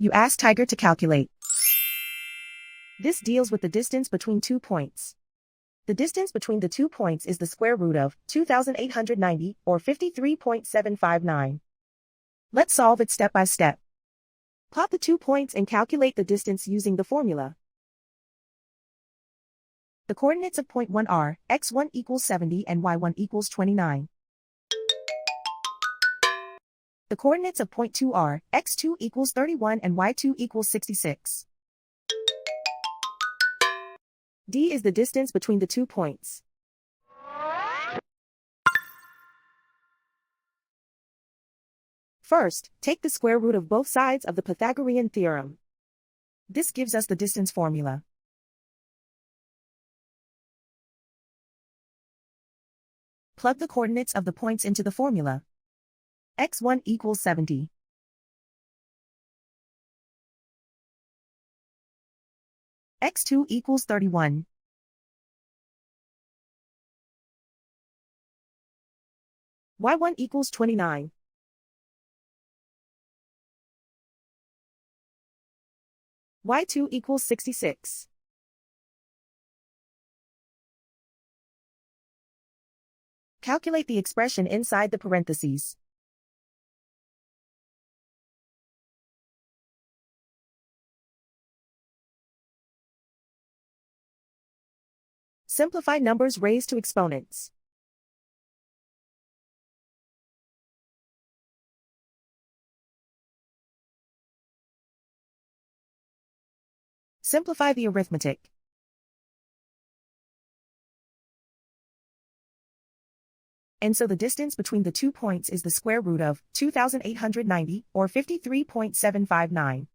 You ask Tiger to calculate. This deals with the distance between 2 points. The distance between the 2 points is the square root of 2,890, or 53.759. Let's solve it step by step. Plot the 2 points and calculate the distance using the formula. The coordinates of point 1 are x1 equals 70 and y1 equals 29. The coordinates of point 2 are x2 equals 31 and y2 equals 66. D is the distance between the 2 points. First, take the square root of both sides of the Pythagorean theorem. This gives us the distance formula. Plug the coordinates of the points into the formula. x1 equals 70. x2 equals 31. y1 equals 29. y2 equals 66. Calculate the expression inside the parentheses. Simplify numbers raised to exponents. Simplify the arithmetic. And so the distance between the 2 points is the square root of 2,890, or 53.759.